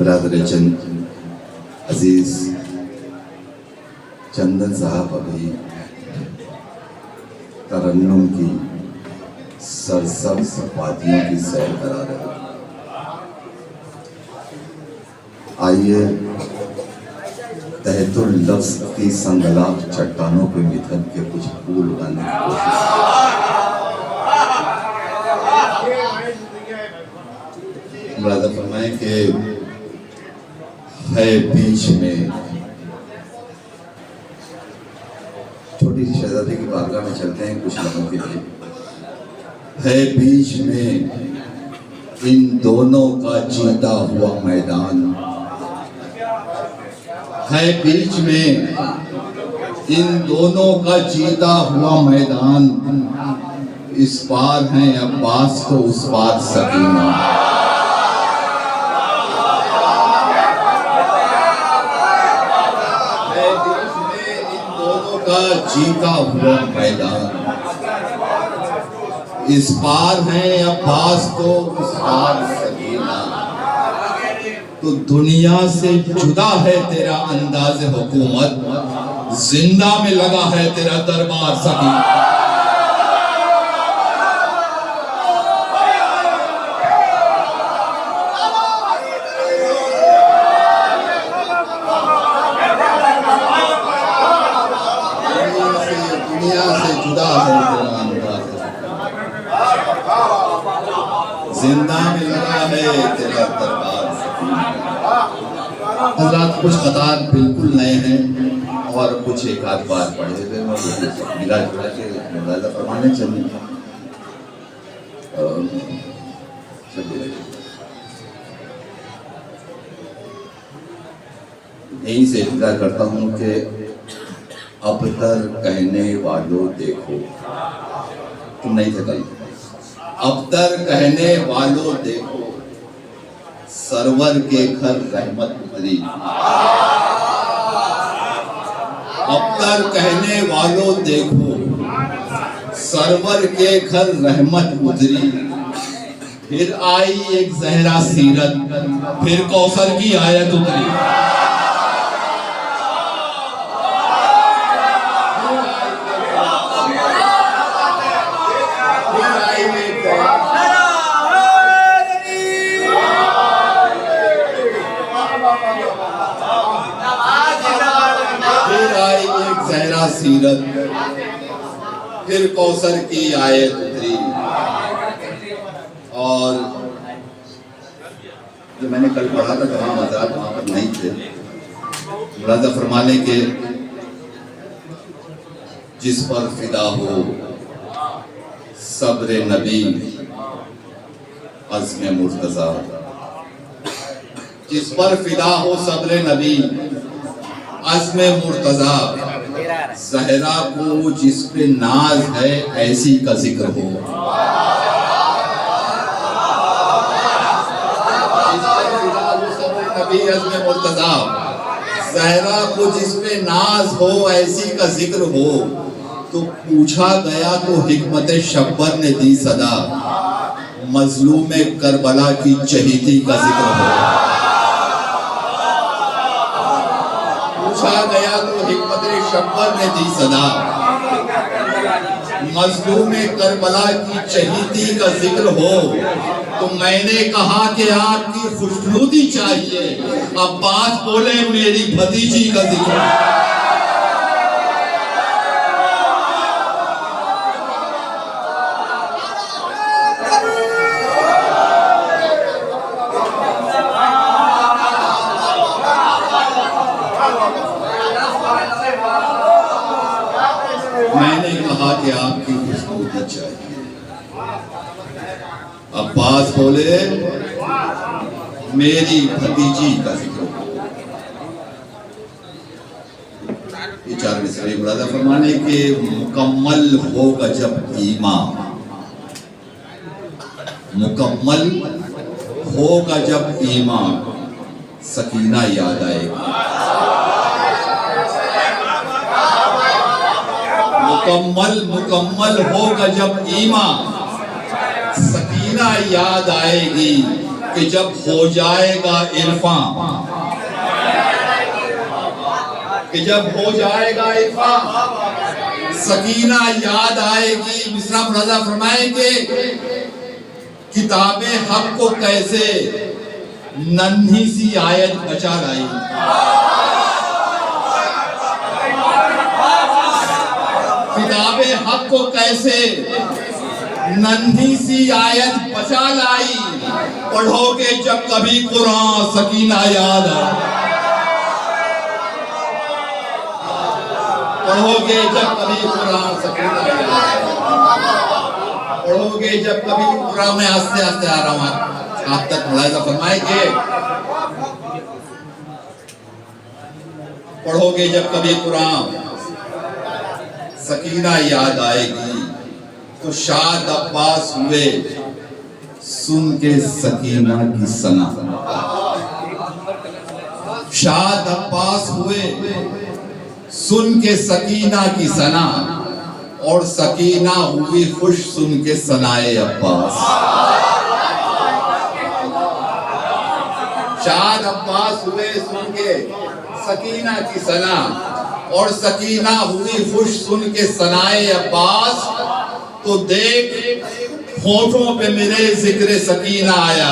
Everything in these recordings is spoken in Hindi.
बरादर अजीज चंदन साहब अभी तरन्नुम की सरसब्ज वादियों की सैर करा रहे हैं। आइए तहतुल लफ्ज़ की संगलाब चट्टानों पे मिथल के कुछ फूल उगाने की कोशिश। मुरादा फरमाए कि है बीच में, छोटी सी शहजादी की बारगाह में चलते हैं कुछ लम्हों के लिए। है बीच में इन दोनों का जीता हुआ मैदान, है बीच में इन दोनों का जीता हुआ मैदान। इस पार है अब्बास तो उस पार सकीना। है बीच में इन दोनों का जीता हुआ मैदान। इस पार है अब्बास तो उस पार सकीना। तो दुनिया से जुदा है तेरा अंदाज हुकूमत, जिंदा में लगा है तेरा दरबार सकीना। दुनिया से जुदा है तेरा अंदाज, जिंदा में लगा है तेरा दरबार। हज़रात कुछ कतार बिल्कुल नए हैं और कुछ एक आध बार पढ़े हुए मिला जुला के मुलाज़ा फरमाने चलिए। यहीं से इंतजार करता हूँ कि अबतर कहने वालों देखो, तुम नहीं थे कल। अबतर कहने वालों देखो, सरवर के घर रहमत उतरी। अबतर कहने वालों देखो, सरवर के घर रहमत उतरी। फिर आई एक ज़हरा सीरत, फिर कौसर की आयत उतरी। सीरत, फिर कौसर की आयत उतरी। और जो मैंने कल पढ़ा था तमाम हज़रात वहां पर नहीं थे। मुलाज़ा फरमाने के जिस पर फिदा हो सब्र नबी अज़्म मुर्तज़ा, जिस पर फिदा हो सब्र नबी अज़्म मुर्तज़ा। ज़हरा को जिस पे नाज है ऐसी का जिक्र हो। ज़हरा को जिस पे नाज हो ऐसी का जिक्र हो। तो पूछा गया तो हिकमत शब्बर ने दी सदा, मजलूम करबला की चहीती का जिक्र हो। पूछा गया तो हिकमत शब्बर ने दी सदा, मजलूम करबला की चहीती का जिक्र हो। तो मैंने कहा कि आपकी खुशनुदी चाहिए, अब्बास बोले मेरी भतीजी का जिक्र। मैंने कहा कि आपकी खुशबूदी चाहिए, अब्बास बोले मेरी भतीजी का जिक्र। ये 4 मिसरे मुलाज़ा फरमाने के मुकम्मल होगा जब ईमान, मुकम्मल होगा जब ईमान, सकीना याद आएगी। मुकम्मल होगा जब ईमान, सकीना याद आएगी। कि जब हो जाएगा इरफान, कि जब हो जाएगा इरफान, सकीना याद आएगी। मिसरा मुरादा फरमाएंगे किताबे हक को कैसे नन्ही सी आयत बचा लाई। किताबे हक को कैसे नन्ही सी आयत बचा लाई। पढ़ोगे जब कभी कुरान सकीना याद आए। पढ़ोगे जब कभी कुरान सकीना याद आए। पढ़ोगे जब कभी कुरान में आस्ते आस्ते आ रहा हूं आप तक मुलाहिजा फरमाएंगे। पढ़ोगे जब कभी कुरान सकीना याद आएगी तो शाद अब्बास हुए सुन के सकीना की सना। शाद अब्बास हुए सुन के सकीना की सना और सकीना हुई खुश सुन के सनाए अब्बास। शाद अब्बास हुए सुन के सकीना की सना और सकीना हुई खुश सुन के सनाए अब्बास। तो देख होठों पे मेरे जिक्र सकीना आया।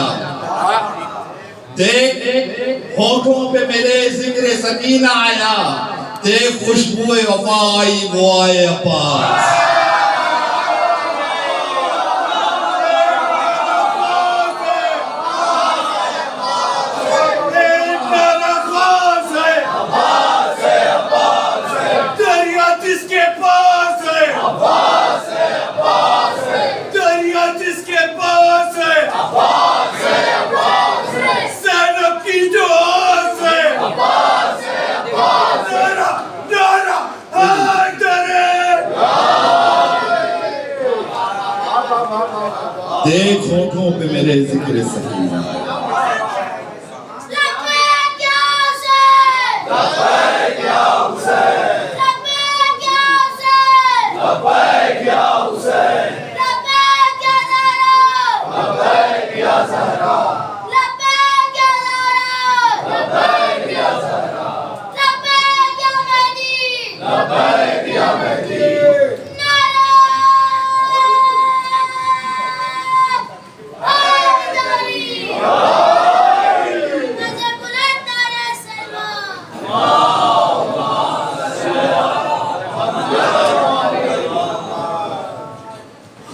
देख होठों पे मेरे जिक्र सकीना आया। देख खुशबू वफा आई वो आए अब्बास। देख होठों पे मेरे जिक्र सकीना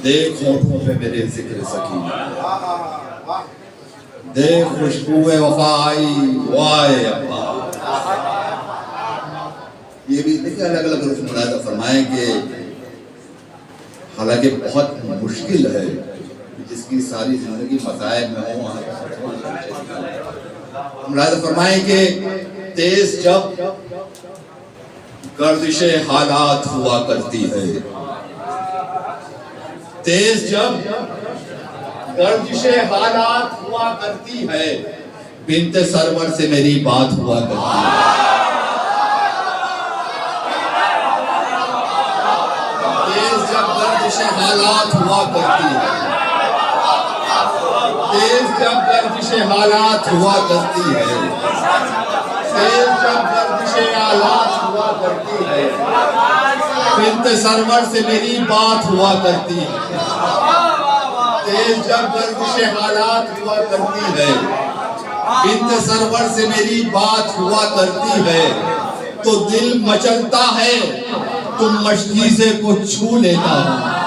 देख होठों पे मेरे जिक्र सकीना। देख खुशबू वफा आई वाए अब्बा। ये भी देखिए अलग अलग रूप मुलाहिजा फरमाएंगे। हालांकि बहुत मुश्किल है जिसकी सारी जिंदगी मसाइब में हो मुलाहिजा फरमाएंगे। तेज जब गर्दिशे हालात हुआ करती है। तेज जब गर्दिशे हालात हुआ करती है। बिन्ते सरवर से मेरी बात हुआ करती है। तेज जब गर्दिशे हालात हुआ करती है। तेज जब गर्दिशे हालात हुआ करती है। तेज जब गर्दिशे हालात हुआ करती है। बिन्ते सरवर से मेरी बात हुआ करती है। तेज जब गर्दिशे हालात हुआ करती है। बिन्ते सरवर से मेरी बात हुआ करती है। तो दिल मचलता है तुम मशकीज़े को छू लेता हूँ।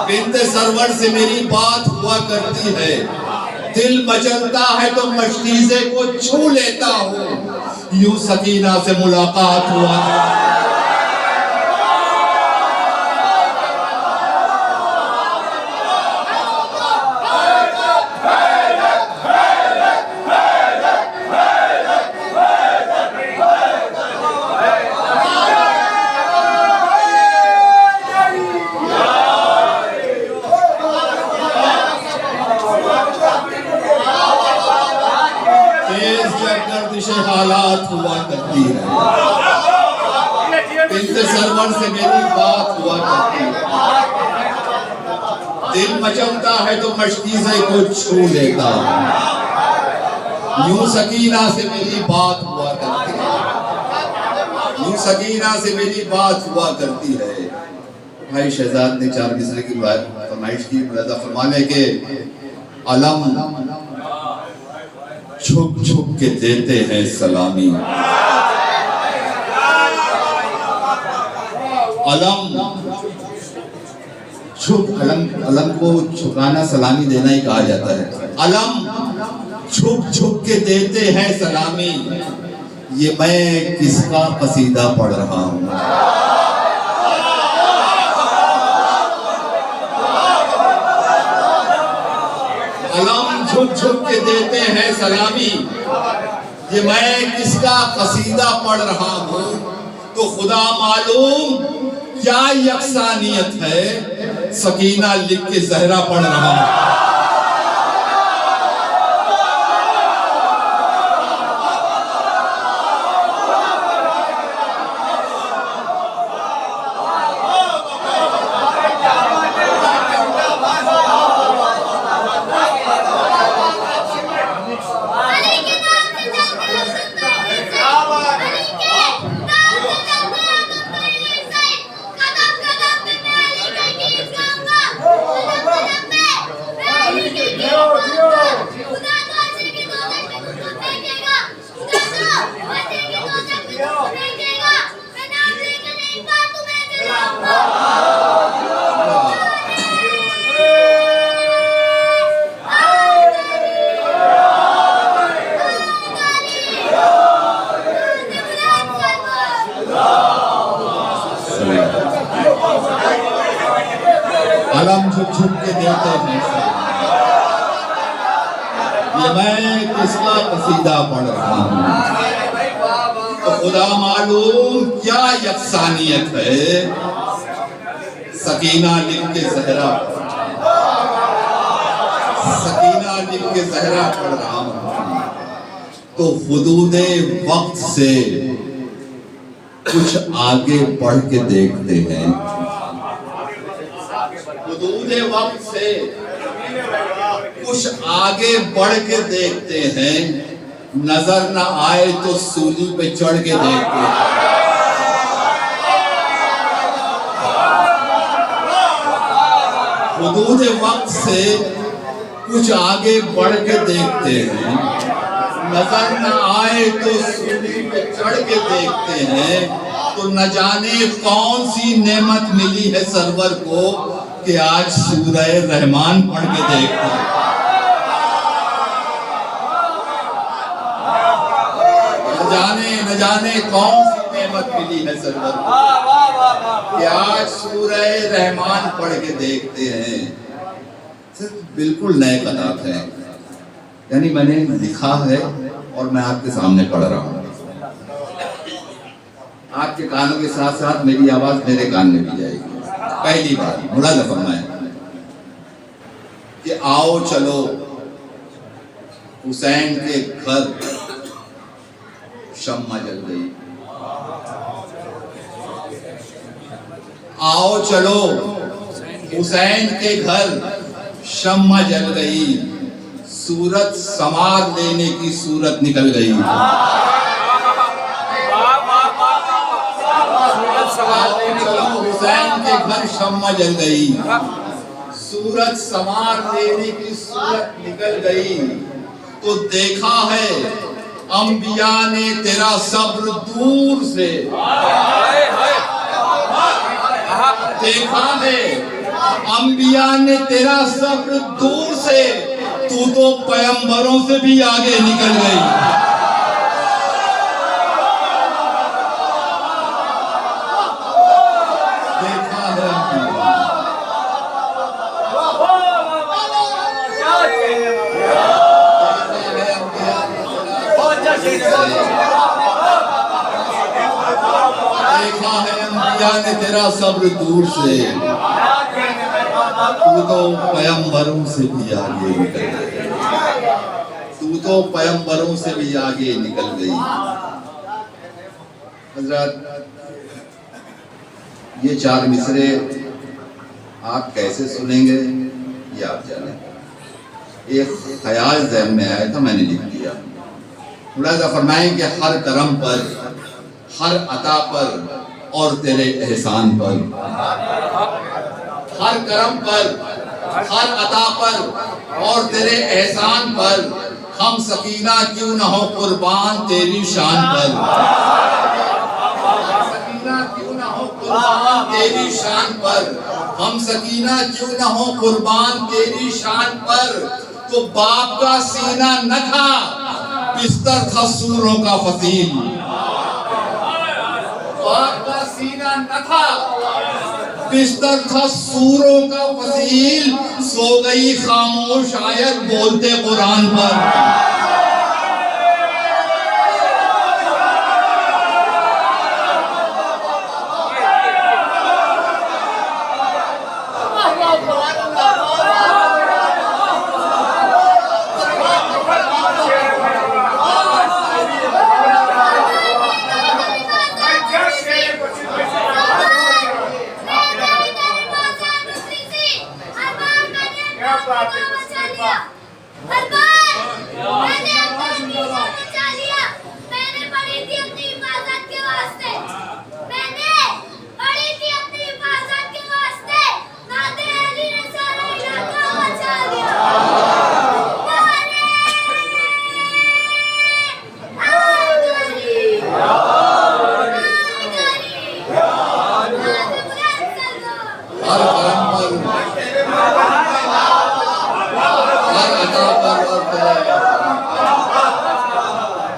बिन्ते सरवर से मेरी बात हुआ करती है। दिल मचलता है तो मशकीज़े को छू लेता हूँ। यूं सकीना से मुलाकात हुआ। हालात हुआ करती है। बिन्त सरवर से मेरी बात हुआ करती है, दिल मचलता है तो मशकीज़े को छू लेता, यूं सकीना से मेरी बात हुआ करती है, यूं सकीना से मेरी बात हुआ करती है। भाई शहजाद ने 4 मिसरे की फरमाइश की, मुलाजा फरमाने के अलम छुप छुप के देते हैं सलामी, अलम को छुपाना सलामी देना ही कहा जाता है। अलम छुप छुप के देते हैं सलामी, ये मैं किसका कसीदा पढ़ रहा हूँ। अलम छुप छुप के देते हैं सलामी, ये मैं किसका कसीदा पढ़ रहा हूँ। तो खुदा मालूम क्या यकसानियत है, सकीना लिख के ज़हरा पढ़ रहा हूँ। अलम छुप छुप के देते हैं, ये मैं किसका कसीदा पढ़ रहा हूँ। तो खुदा मालूम क्या यकसानियत है, सकीना लिख के ज़हरा, सकीना लिख के ज़हरा पढ़ रहा हूँ। तो हुदूदे वक्त से कुछ आगे बढ़ के देखते हैं, हुदूदे वक्त से कुछ आगे बढ़ के देखते हैं, नजर न आए तो सूली पे चढ़ के देखते हैं। हुदूदे वक्त से कुछ आगे बढ़ के देखते हैं, नजर न आए तो सूली पे चढ़ के देखते हैं। तो न जाने कौन सी नेमत मिली है सरवर को कि आज सूरह रहमान पढ़ के देखते हैं। न जाने कौन सी नेमत मिली है सरवर को कि आज सूरह रहमान पढ़ के देखते हैं। बिल्कुल नए कदात हैं, यानी मैंने लिखा है और मैं आपके सामने पढ़ रहा हूँ। आपके कानों के साथ साथ मेरी आवाज मेरे कान में भी जाएगी। पहली बार मुलाज़ा फरमाए कि आओ चलो हुसैन के घर शम्मा जल गई, आओ चलो हुसैन के घर शम्मा जल गई, सूरत समार लेने की सूरत निकल गई। हुसैन के घर शम्मा जल गई, सूरत समार लेने की सूरत निकल गई। तो देखा है अंबिया ने तेरा सब्र दूर से, देखा है अंबिया ने तेरा सब्र दूर से, तू तो पैगंबरों से भी आगे निकल गई। देखा है अंबिया ने तेरा सब्र दूर से, तू तो पैगंबरों से भी आगे निकल गई, तू तो पैगंबरों से भी आगे निकल गई। हज़रत ये चार मिसरे आप कैसे सुनेंगे ये आप जाने। एक ख्याल ज़हन में आया था, मैंने लिख दिया। मुलाज़ा फरमाएं कि हर करम पर, हर अता पर और तेरे एहसान पर, हर करम पर, हर अता पर और तेरे एहसान पर हम सकीना क्यों न हो कुर्बान तेरी शान पर, सकीना क्यों न हो कुर्बान तेरी शान पर, हम सकीना क्यों न हो कुर्बान तेरी शान पर। तो बाप का सीना न था, बिस्तर था सूरों का फसील। बाप का सीना न था, बिस्तर था सूरों का फसील। सो गई खामोश आयत बोलते कुरान पर।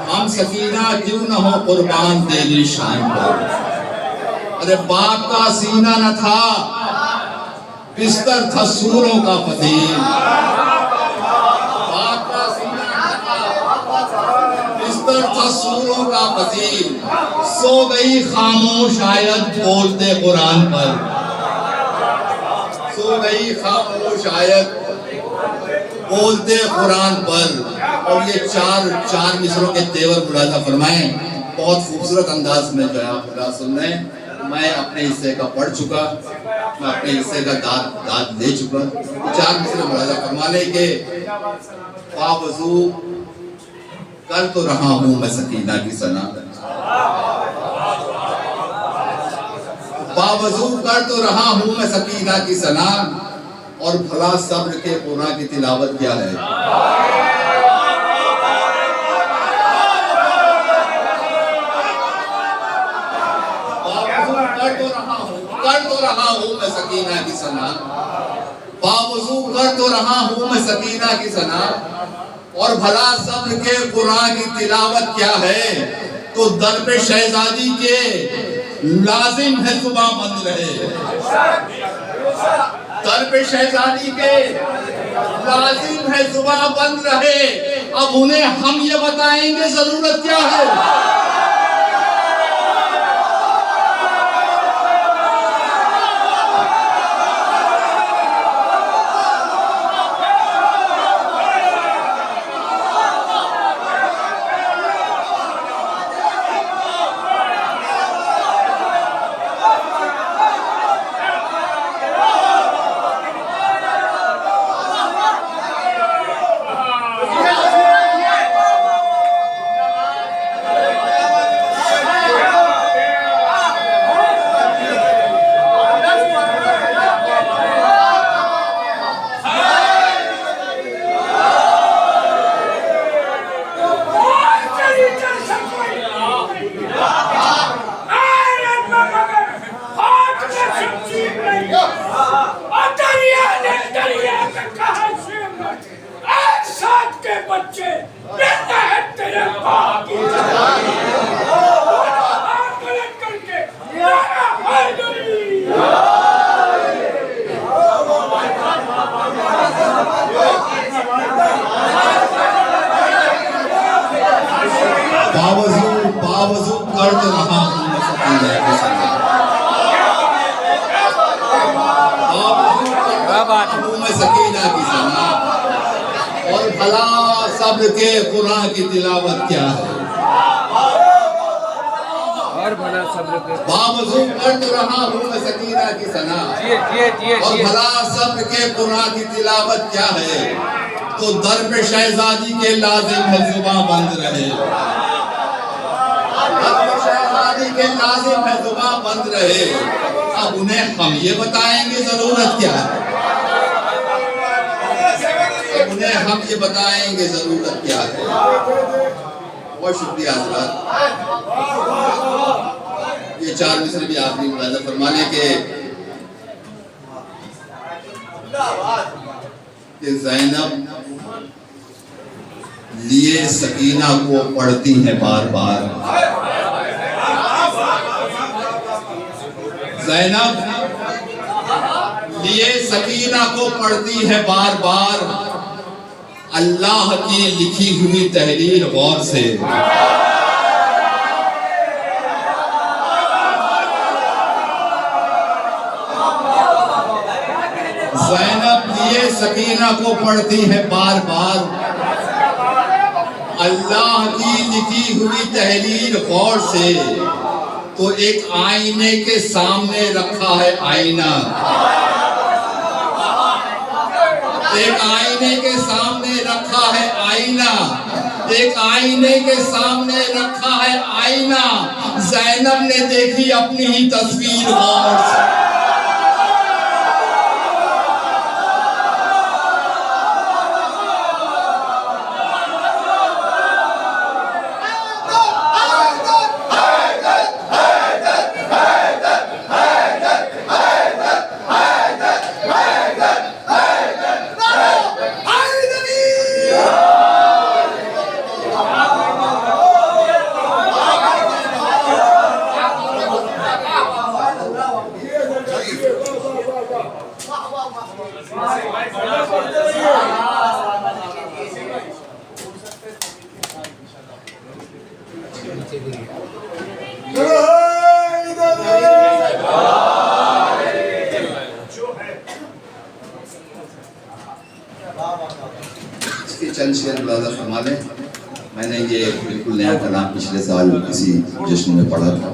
हम सकीना क्यों न हो कुर्बान तेरी शान पर। अरे बाप का सीना न था, बिस्तर था सूरों का फसील। बाप का सीना न था, बिस्तर था सूरों का फसील। सो गई खामोश आयत बोलते कुरान पर, सो गई खामोश आयत बोलते कुरान पर। और ये चार मिसरों के तेवर मुलाजा फरमाएं, बहुत खूबसूरत अंदाज में जो है आप सुन रहे हैं। मैं अपने हिस्से का पढ़ चुका, मैं अपने हिस्से का दाद ले चुका। चार मिसरे मुलाजा फरमाने के बावजू कर तो रहा हूं मैं सकीना की सना, बावजू कर तो रहा हूं मैं सकीना की सना। और भला सब्र के कुरान की तिलावत क्या है। कर तो रहा हूं मैं सकीना की सना, बावजू कर तो रहा हूं मैं सकीना की सना। और भला सब्र के कुरान की तिलावत क्या है। तो दर पे शहजादी के लाजिम है जुबां बंद रहे, दर पे शहजादी के लाजिम है जुबां बंद रहे। अब उन्हें हम ये बताएंगे जरूरत क्या है। बावजूद कर तो रहा हूं मैं सकीना की सना, बावजूद मैं सकीना की सना। और भला सब्र के कुरान की तिलावत क्या है। और भला सब्र के बावजू कर तो रहा हूँ मैं सकीना की सना। और भला सब्र के कुरान की तिलावत क्या है, तो दर पे शहजादी के लाजिम है जुबां बंद रहे। दर पे शहजादी के लाजिम है जुबां बंद रहे। अब उन्हें हम ये बताएंगे जरूरत क्या है, उन्हें हम ये बताएंगे जरूरत क्या है। बहुत शुक्रिया हज़रात। ये 4 मिसरे भी आपने मुलाज़ा फरमा ले कि ज़ैनब लिए सकीना को पढ़ती हैं बार बार। ज़ैनब लिए सकीना को पढ़ती है बार बार। अल्लाह की लिखी हुई तहरीर गौर से। ज़ैनब लिए सकीना को पढ़ती है बार बार। अल्लाह की लिखी हुई तहरीर गौर से। तो एक आईने के सामने रखा है आईना। एक आईने के सामने रखा है आईना। एक आईने के सामने रखा है आईना। ज़ैनब ने देखी अपनी ही तस्वीर गौर से। इसके चंद शेर मुलाज़ा फरमा लें। मैंने ये बिल्कुल नया कलाम पिछले साल किसी जश्न में पढ़ा था।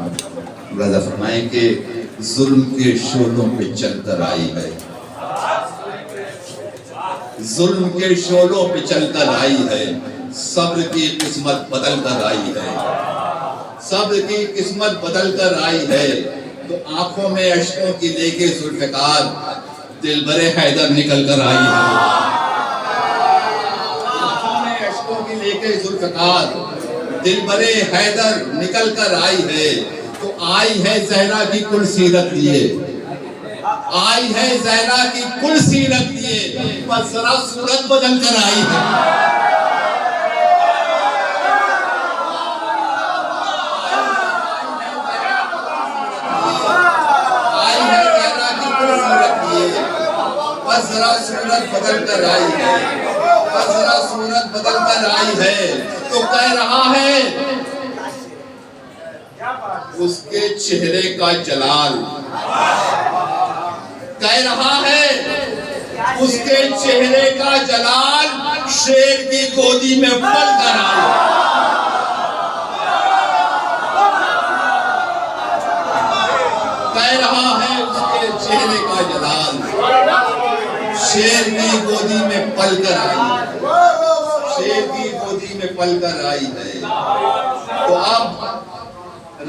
मुलाज़ा फरमाए कि जुल्म के शोलों पे चलकर आई है। जुल्म के शोलों पे चलकर आई है। सब्र की किस्मत बदल कर आई है। सब्र की किस्मत बदल कर आई है। तो आंखों में अश्कों की लेके जुल्फ़िकार दिलबरे हैदर निकल कर आई है। आंखों में अश्कों की लेके जुल्फ़िकार दिलबरे हैदर निकल कर आई है। तो आई है ज़हरा की कुल सीरत लिए। आई है ज़हरा की कुल सीरत लिए। बस जरा सूरत बदल कर आई है। बस जरा सूरत बदल कर आई है। बस जरा सूरत बदल कर आई है। तो कह रहा है उसके चेहरे का जलाल। कह रहा है उसके चेहरे का जलाल शेर की गोदी में पल कर आया। कह रहा है उसके चेहरे का जलाल शेर की गोदी में पल कर आई है। शेर की गोदी में पल कर आई है। तो अब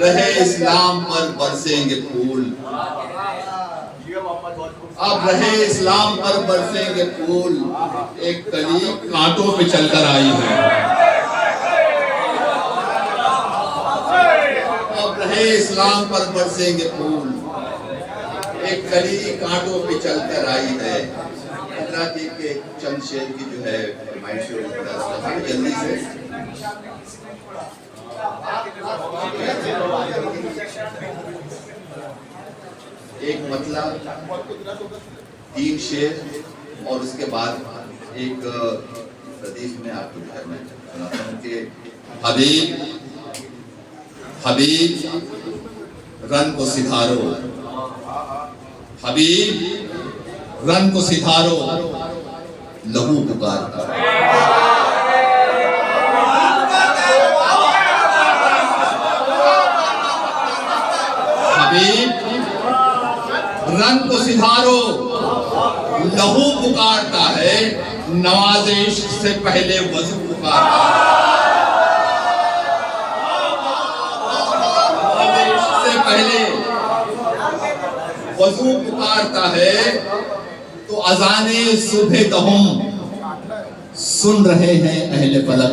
रहे इस्लाम पर बरसेंगे फूल। अब रहे इस्लाम पर बरसेंगे फूल। एक कली कांटों पे चलकर आई है। अब रहे इस्लाम पर बरसेंगे फूल। एक कली कांटों पे चलकर आई है। के चंद शेर की जो है जल्दी से एक मतलब 3 शेर और उसके बाद एक हदीस में आपको जो है मैं सुनाता हूँ कि हबीब रन को सिधारो। हबीब रन को सिधारो लहू पुकार कर। सिधारो लहू पुकारता है, नवाजिश से पहले वजू पुकारता है। नवाजिश से पहले वजू पुकारता है तो अजाने सुबह तहुम सुन रहे हैं अहले फलक।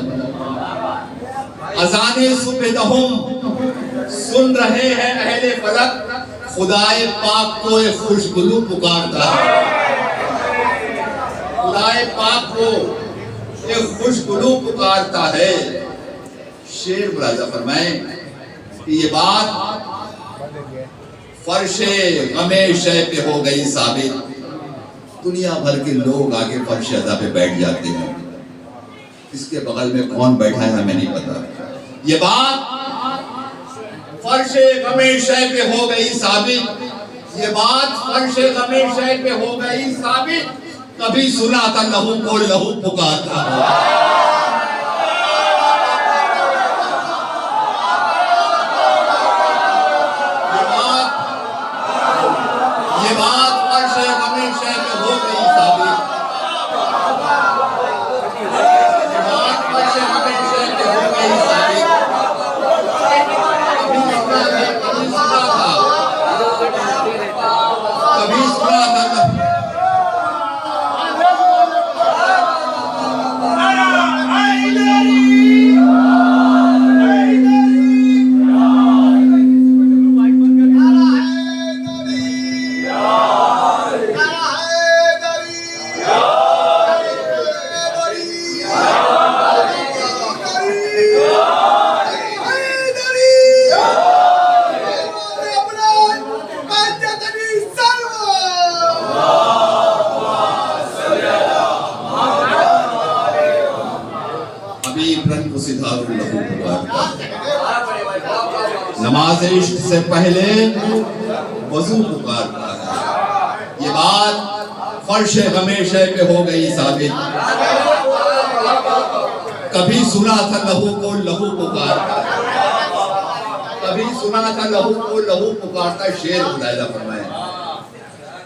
अजाने सुबह तहुम सुन रहे हैं अहले फलक, खुदाए पाक को एक खुशबुलू पुकारता है। खुदाए पाक को एक खुशबुलू पुकारता है। शेर मुलाजा फरमाए कि ये बात फर्शे गमे शय पे हो गई साबित। दुनिया भर के लोग आगे फर्श अदा पे बैठ जाते हैं, इसके बगल में कौन बैठा है हमें नहीं पता। ये बात फर्शे गमे शय पे हो गई साबित। ये बात फर्शे गमे शय पे हो गई साबित। कभी सुना था लहू को लहू पुकारता है। ये बात फर्शे गमे शय पे हो गई साबित। ये बात फर्शे गमे शय पे हो गई साबित। कभी सुना था नमाज इश्क से पहले वजू पुकारता है। ये बात फर्श हमेशा पे हो गई साबित। कभी सुना था लहू को लहू पुकारता, कभी सुना था लहू को लहू पुकारता। शेर मुलाहिजा फरमाए,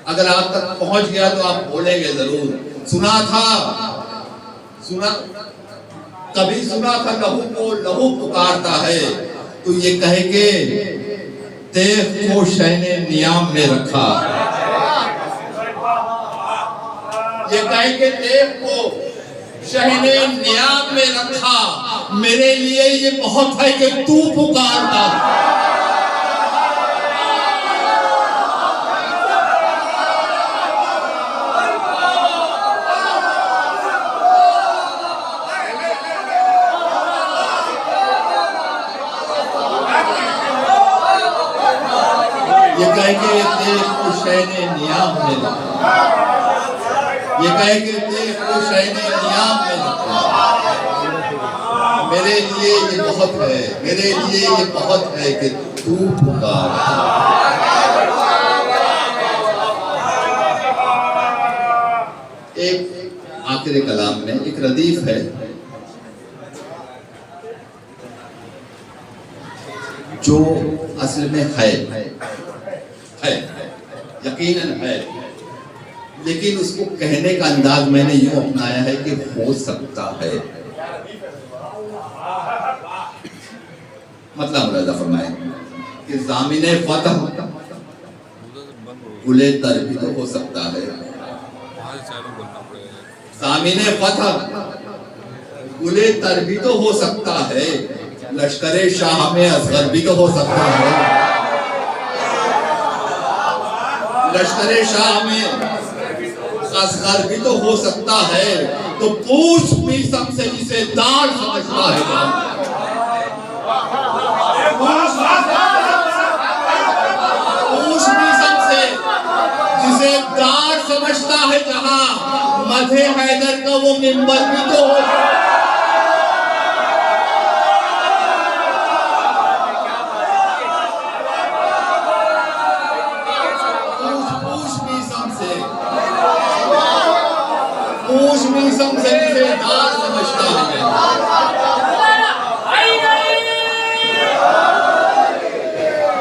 अगर आप तक पहुंच गया तो आप बोलेंगे जरूर सुना था। सुना कभी सुना था लहू को लहू पुकारता है, तो ये कहे के तेफ को शहने नियाम में रखा। ये कहे के तेफ को शहने नियाम में रखा। मेरे लिए ये बहुत है कि तू पुकारता। ये कह के तेरे को शहने नियाम में रखा। ये कह के तेरे को शहने नियाम में रखा। मेरे लिए ये बहुत है, मेरे लिए ये बहुत है कि तू पुकार। एक आखिरी कलाम में एक रदीफ है जो असल में है यकीनन है, लेकिन उसको कहने का अंदाज मैंने यूं अपनाया है कि हो सकता है। मतलब मुलाहिजा फरमाए कि ज़ामिने फतह गुले तर भी तो हो सकता है। ज़ामिने फतह गुले तर भी तो हो सकता है। लश्करे शाह में असगर भी तो हो सकता है। लश्करे शाह में असगर भी तो हो सकता है। तो पूछ मीसम से जिसे दार समझता है, पूछ मीसम से जिसे दार समझता है, जहां मधे हैदर का वो मिंबर भी तो हो। पूछ मीसम से जिसे दार समझता है,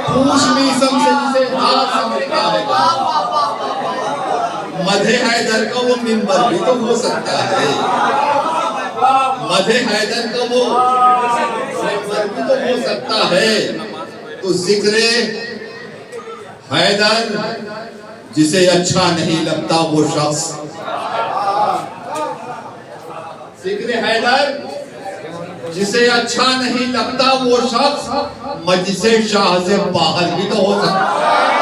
पूछ मीसम से जिसे दार समझता है। मधे हैदर का वो मिंबर भी तो हो सकता है, मधे हैदर का वो मिंबर भी तो हो सकता है। तो जिक्रे हैदर जिसे अच्छा नहीं लगता वो शख्स, जिक्रे हैदर जिसे अच्छा नहीं लगता वो शख्स मजलिसे शाह से बाहर भी तो हो सकता है,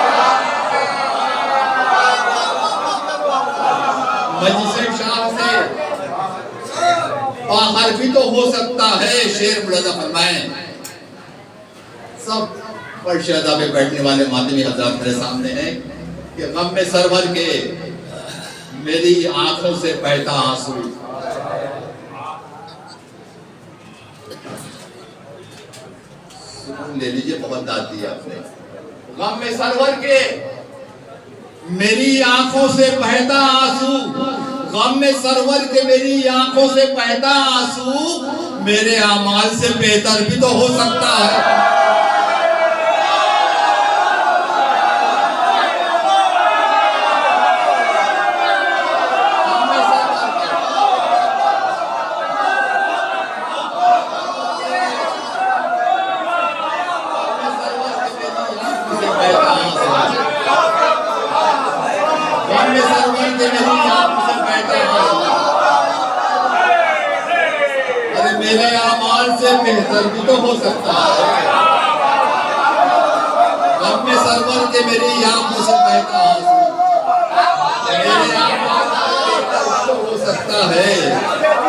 मजलिसे शाह से बाहर भी तो हो सकता है। शेर मुलाजा फरमाएं। सब पर्शिदा पे बैठने वाले मातमी हज़रात मेरे सामने हैं कि गम में सरवर के मेरी आंखों से बहता आंसू, ले लीजिए, बहुत दाद दी आपने। गम में सरवर के मेरी आंखों से बहता आंसू, गम में सरवर के मेरी आंखों से बहता आंसू मेरे आमाल से बेहतर भी तो हो सकता है। अरे मेरे आमाल से बेहतर भी तो हो सकता है। गम में सरवर के मेरी आंखों से बहता आंसू मेरे आमाल से बेहतर भी तो हो सकता है। तो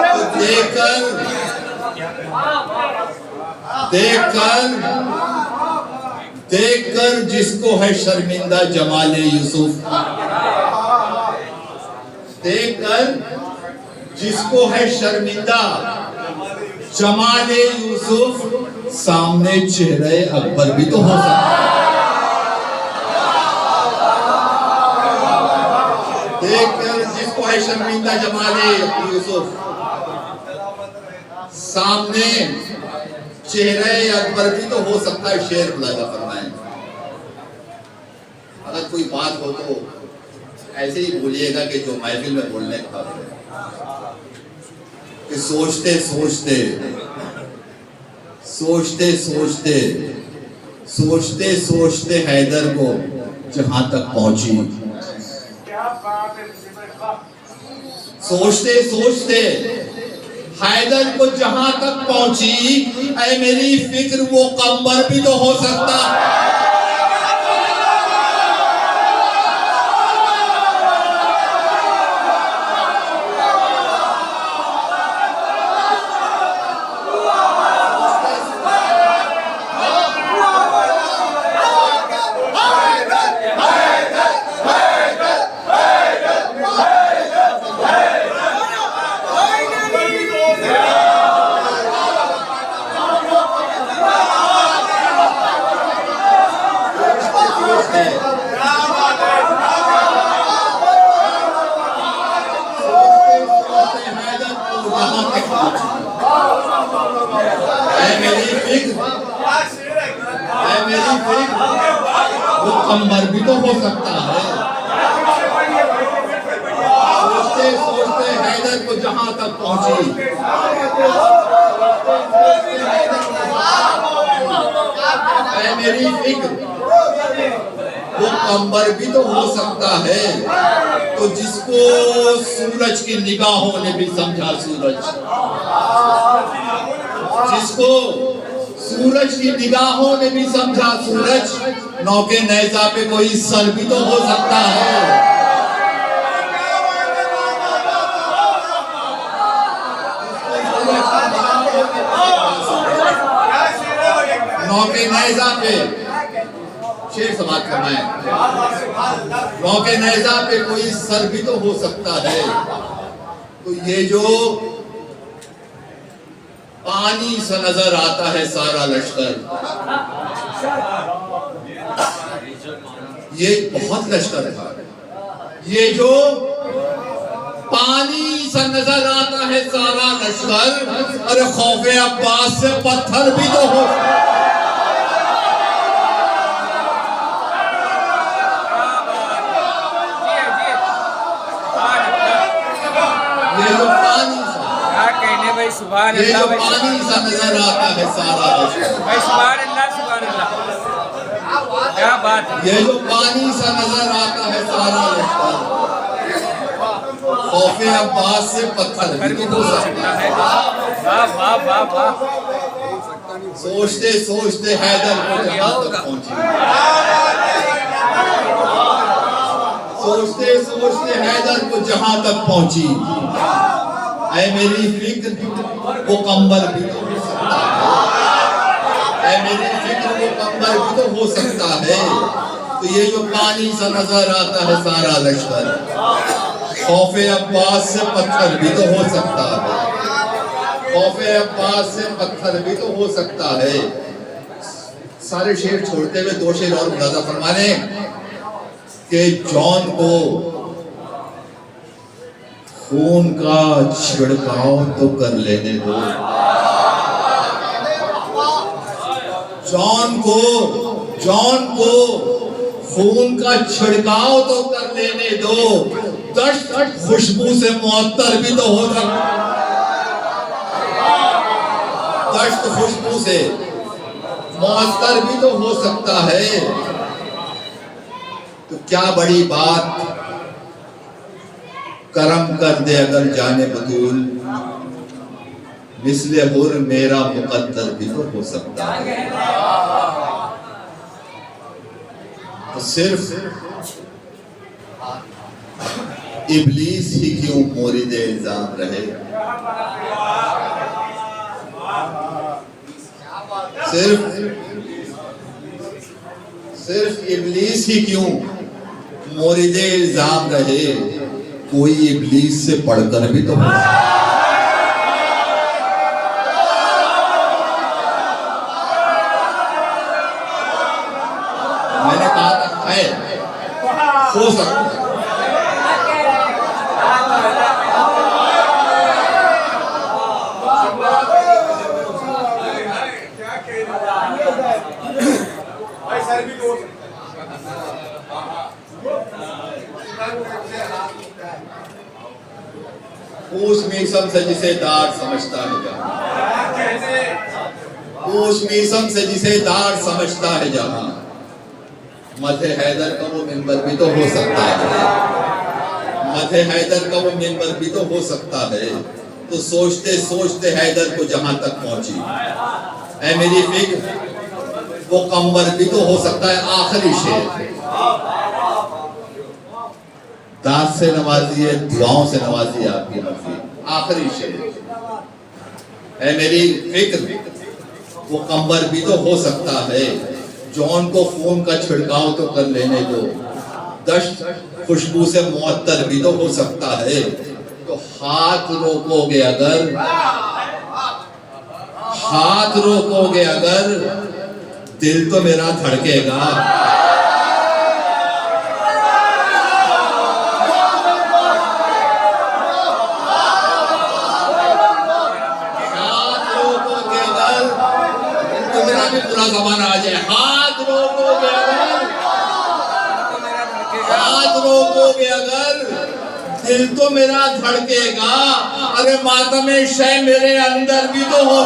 देखकर जिसको है शर्मिंदा जमाले यूसुफ, देखकर जिसको है शर्मिंदा जमाले यूसुफ सामने चेहरे अकबर भी तो हो सकता है। देखकर जिसको है शर्मिंदा जमाले यूसुफ सामने चेहरे अकबर भी तो हो सकता है। शेर मुलाजा फरमाएं। अगर कोई बात हो तो ऐसे ही बोलिएगा कि जो महफिल में बोलने का कि सोचते सोचते सोचते सोचते सोचते सोचते हैदर को जहां तक पहुंची, सोचते सोचते हैदर को जहां तक पहुंची, ऐ मेरी फिक्र वो कम्बर भी तो हो सकता है। वो कम्बर भी तो हो सकता है। सोचते सोचते हैदर को जहां तक पहुंची, मेरी फिक्र वो कम्बर भी तो हो सकता है। तो जिसको सूरज की निगाहों ने भी समझा सूरज, जिसको सूरज की निगाहों ने भी समझा सूरज, नौके नैजा पे कोई सर भी तो हो सकता है। नौके नैजा पे शेर समाज फरमाएं, नौके नैजा पे कोई सर भी तो हो सकता है। तो ये जो पानी सा नजर आता है सारा लश्कर, ये बहुत लश्कर था। ये जो पानी सा नजर आता है सारा लश्कर, अरे खौफे अब्बास से पत्थर भी तो हो। सुभान ये जो अल्लाह भाई, पानी सा नजर आता है सारा लश्कर, भाई सुभान अल्लाह, सुभान अल्लाह, क्या बात है। ये जो पानी सा नजर आता है सारा लश्कर, खौफे अब्बास से पत्थर घर भी भी तो तो हो हो सकता सकता है। है। वाह वाह वाह वाह, सोचते सोचते हैदर को जहां तक पहुंची, सोचते सोचते हैदर को जहां तक पहुंची, ऐ मेरी फिक्र वो कंबर भी तो हो सकता है, ऐ मेरी फिक्र वो कंबर भी तो हो सकता है। तो ये जो पानी सा नजर आता है सारा लश्कर, खौफे अब्बास से पत्थर भी तो हो सकता है, खौफे अब्बास से पत्थर भी तो हो सकता है। सारे शेर छोड़ते हुए दो शेर और मुलाजा फरमाने कि जॉन को खून का छिड़काव तो कर लेने दो, जॉन को खून का छिड़काव तो कर लेने दो, दश्त खुशबू से मुअत्तर भी तो हो सकता, दश्त खुशबू से मुअत्तर भी तो हो सकता है। तो क्या बड़ी बात, करम कर दे अगर जाने बतूल, मिसले हुर मेरा मुकद्दर भी तो हो सकता है। तो सिर्फ इब्लीस ही क्यों मोरिद इल्जाम रहे, सिर्फ इब्लीस ही क्यों मोरिद इल्जाम रहे, कोई इब्लीस से पढ़कर भी तो हो। मैंने कहा था है, हो सकता है। उस मीसम से जिसे दार समझता है जहां, उस मीसम से जिसे दार समझता है जहां, मथे हैदर का वो मिंबर भी तो हो सकता है, मथे हैदर का वो मिंबर भी तो हो सकता है। तो सोचते सोचते हैदर को जहां तक पहुंची, ऐ मेरी फिक्र वो कंबर भी तो हो सकता है। आखिरी शेर, दास से नवाजी है, दुआओं से नवाजी आपकी मर्जी। आखिरी शेर, ऐ मेरी फिक्र वो कंबर भी तो हो सकता है, जॉन को खून का छिड़काव तो कर लेने दो, दश्त खुशबू से मुअत्तर भी तो हो सकता है। तो हाथ रोकोगे अगर, हाथ रोकोगे अगर, दिल तो मेरा धड़केगा। हाथ रोकोगे अगर, तो मेरा भी पूरा जमाना आ जाए। हाथ रोकोगे अगर, हाथ रोकोगे अगर, दिल तो मेरा धड़केगा। अरे मातमे शय मेरे अंदर भी तो हो।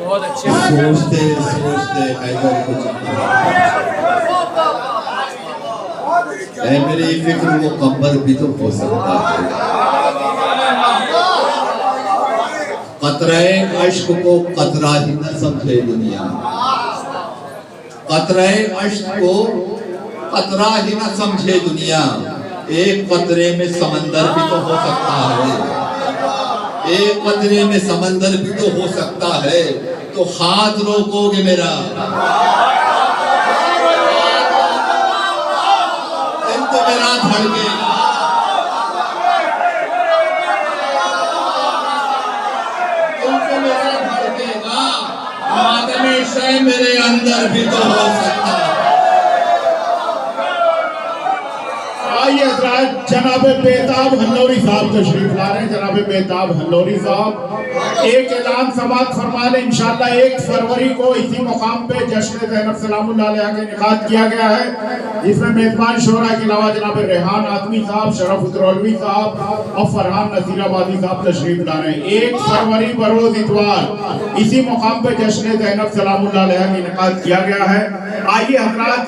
बहुत अच्छे। सोचते सोचते हैदर को मेरी फिक्र वो कंबर भी तो हो सकता है। कतरे अश्क को कतरा ही न समझे दुनिया, कतरे अश्क को कतरा ही न समझे दुनिया। एक कतरे में समंदर भी तो हो सकता है, एक कतरे में समंदर भी तो हो सकता है। तो हाथ रोकोगे मेरा, तो मेरा धड़केगा, तुमसे मेरा धड़केगा, मातमे शय मेरे अंदर भी तो हो सकता है। आइए हज़रात, जनाब बेताब हल्लौरी साहब तशरीफ ला रहे हैं। जनाब बेताब हल्लौरी साहब एक ऐलान समात फरमा लें। इंशाअल्लाह 1 फरवरी को इसी मुकाम पे जश्न ज़ैनब सलामुल्लाह अलैहा का इनेकाद किया गया है, जिसमें मेजबान शोरा के अलावा जनाब रेहान आदमी साहब, शरफ उद्रौलवी साहब और फरहान नसीराबादी साहब तशरीफ ला रहे हैं। 1 फरवरी बरोज इतवार इसी मुकाम पे जश्न ज़ैनब सलामुल्लाह अलैहा का इनेकाद किया गया है। आइए हज़रात,